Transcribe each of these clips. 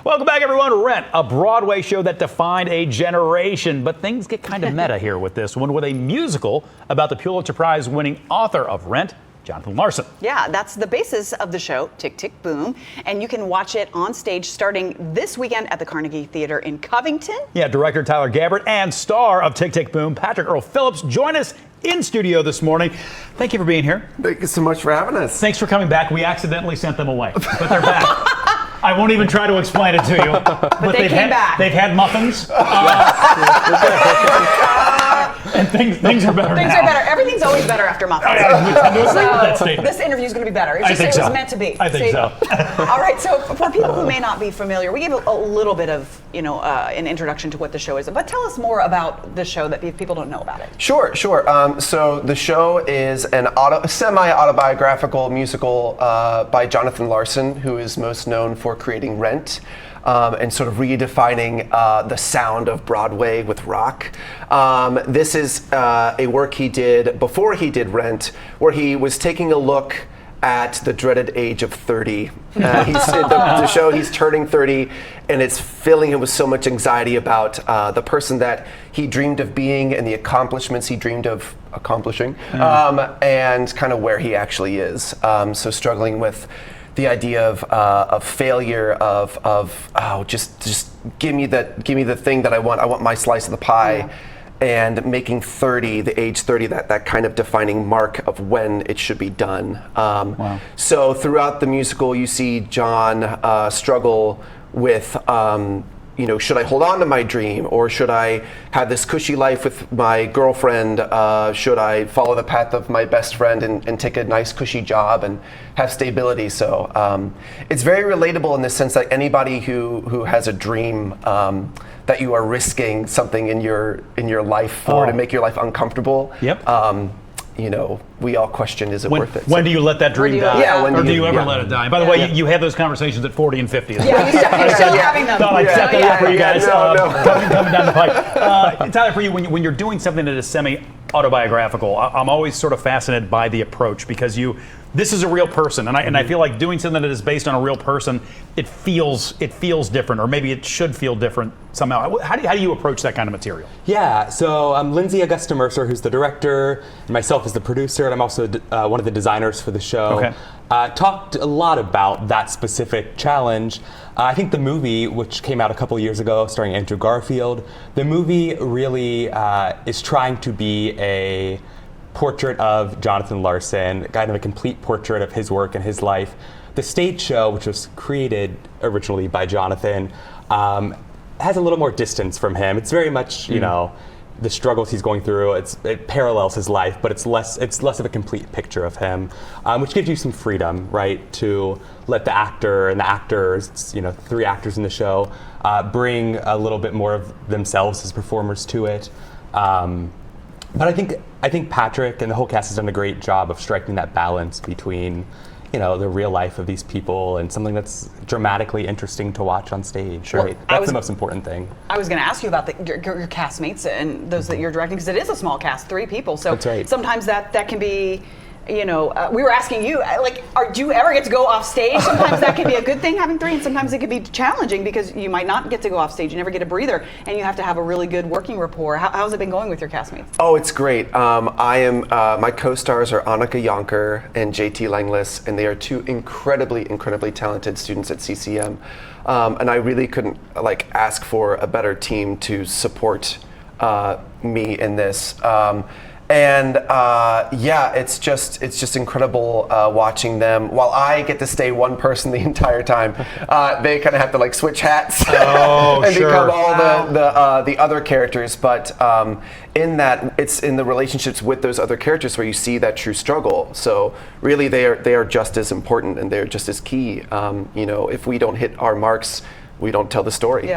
Welcome back, everyone. Rent, a Broadway show that defined a generation. But things get kind of meta here with this one, with a musical about the Pulitzer Prize-winning author of Rent, Jonathan Larson. Yeah, that's the basis of the show, Tick, Tick, Boom. And you can watch it on stage starting this weekend at the Carnegie Theater in Covington. Yeah, director Tyler Gabbert and star of Tick, Tick, Boom, Patrick Earl Phillips, join us in studio this morning. Thank you for being here. Thank you so much for having us. Thanks for coming back. We accidentally sent them away, but they're back. I won't even try to explain it to you. But they came back. They've had muffins. And things are better now. Things are better. Everything's always better after muffins. So this interview is going to be better. It's just it was meant to be. I think so. All right. So for people who may not be familiar, we gave a little bit of an introduction to what the show is. But tell us more about the show that people don't know about it. Sure. So the show is an semi-autobiographical musical by Jonathan Larson, who is most known for creating Rent. And sort of redefining the sound of Broadway with rock. This is a work he did before he did Rent, where he was taking a look at the dreaded age of 30. The show, he's turning 30, and it's filling him with so much anxiety about the person that he dreamed of being and the accomplishments he dreamed of accomplishing, and kind of where he actually is. So struggling with the idea of failure, just give me the thing that I want my slice of the pie, and making 30, the age 30, that kind of defining mark of when it should be done. So throughout the musical, you see John struggle with, should I hold on to my dream, or should I have this cushy life with my girlfriend? Should I follow the path of my best friend and take a nice cushy job and have stability? So it's very relatable in the sense that anybody who has a dream that you are risking something in your life for to make your life uncomfortable. Yep. We all question, is it worth it? When do you let that dream die? Yeah, or do you ever let it die? By the way, you have those conversations at 40 and 50. Yeah, you're still having them. Thought I'd set that up for you guys. Coming down the pike. Tyler, for you, when you're doing something that is semi-autobiographical, I'm always sort of fascinated by the approach, because this is a real person, and I feel like doing something that is based on a real person, it feels different, or maybe it should feel different somehow. How do you approach that kind of material? Yeah, so I'm Lindsay Augusta Mercer, who's the director, and myself as the producer, and I'm also one of the designers for the show. Okay. Talked a lot about that specific challenge. I think the movie, which came out a couple years ago, starring Andrew Garfield, the movie really is trying to be a portrait of Jonathan Larson, kind of a complete portrait of his work and his life. The stage show, which was created originally by Jonathan, has a little more distance from him. It's very much, the struggles he's going through. It parallels his life, but it's less of a complete picture of him, which gives you some freedom, right, to let the actor and the actors, 3 actors in the show, bring a little bit more of themselves as performers to it. But I think Patrick and the whole cast has done a great job of striking that balance between, the real life of these people and something that's dramatically interesting to watch on stage. Right? That's the most important thing. I was going to ask you about your castmates and those that you're directing, because it is a small cast, 3 people. So that's right. Sometimes that can be, we were asking you, do you ever get to go off stage? Sometimes that can be a good thing, having 3, and sometimes it can be challenging because you might not get to go off stage. You never get a breather, and you have to have a really good working rapport. How's it been going with your castmates? Oh, it's great. My co-stars are Annika Yonker and JT Langlis, and they are 2 incredibly, incredibly talented students at CCM. And I really couldn't ask for a better team to support me in this. It's just incredible watching them. While I get to stay one person the entire time, they kind of have to switch hats and become all the other characters. But in that, it's in the relationships with those other characters where you see that true struggle. So really, they are just as important, and they're just as key. If we don't hit our marks, we don't tell the story.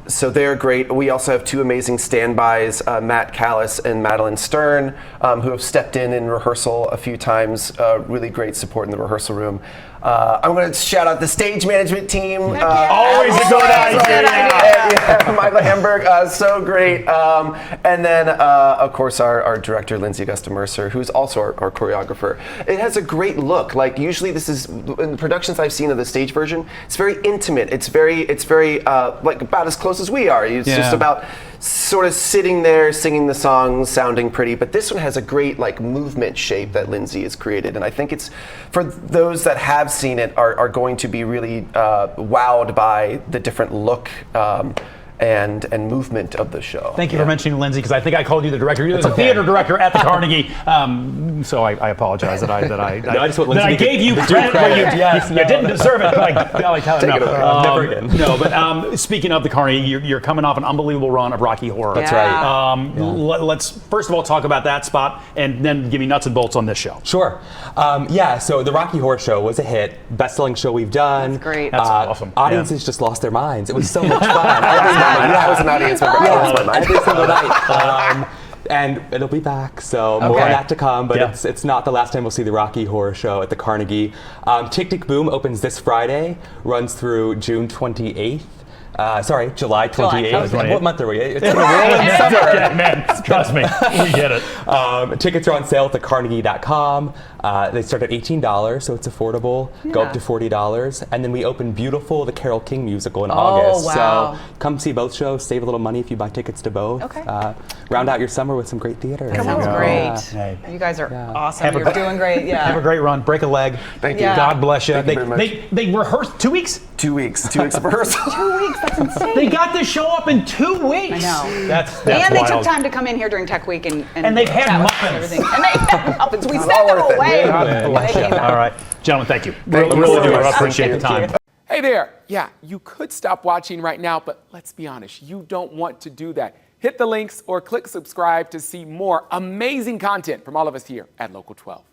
So they're great. We also have two amazing standbys, Matt Callis and Madeline Stern, who have stepped in rehearsal a few times. Really great support in the rehearsal room. I'm going to shout out the stage management team. Always a good idea. Yeah, Michael Hamburg, so great. And then, of course, our director, Lindsay Augusta Mercer, who's also our choreographer. It has a great look. Like, usually this is, in the productions I've seen of the stage version, it's very intimate. It's very like about as close as we are. It's just about sort of sitting there, singing the songs, sounding pretty. But this one has a great like movement shape that Lindsay has created. And I think it's, for those that have seen it, are going to be really wowed by the different look and movement of the show. Thank you for mentioning Lindsay, because I think I called you the director. You're the theater director at the Carnegie. So I apologize that I just want Lindsay that I to gave you the due credit where you, Yes, you didn't deserve it. Like Tyler, Take it away. Never again. No, but speaking of the Carnegie, you're coming off an unbelievable run of Rocky Horror. That's right. Let's first of all talk about that spot, and then give me nuts and bolts on this show. Sure. So the Rocky Horror Show was a hit, best-selling show we've done. That's great. That's awesome. Audiences just lost their minds. It was so much fun. I was an audience member. I lost my mind. Every single night. And it'll be back, so more on that to come, but it's not the last time we'll see the Rocky Horror Show at the Carnegie. Tick Tick Boom opens this Friday, runs through June 28th. July 28th. What month are we? It's Man, trust me, we get it. Tickets are on sale at thecarnegie.com. They start at $18, so it's affordable. Go up to $40. And then we open Beautiful, the Carole King musical in August. Wow. So come see both shows, save a little money if you buy tickets to both. Okay. Round out your summer with some great theater. That sounds great. Hey. You guys are awesome. You're doing great. Yeah. Have a great run. Break a leg. Thank you. Yeah. God bless you. Thank you very much. They rehearsed 2 weeks? 2 weeks. 2 weeks of rehearsal. 2 weeks. That's insane. They got this show up in 2 weeks. I know. That's and they wild. took time to come in here during Tech Week and they've had chat with us muffins. and everything. And they had muffins. We sent all them worth it. away. God And bless they you. came back. All right. Gentlemen, thank you. Thank you. Really do Thank appreciate the you. time. Hey there. Yeah, you could stop watching right now, but let's be honest, you don't want to do that. Hit the links or click subscribe to see more amazing content from all of us here at Local 12.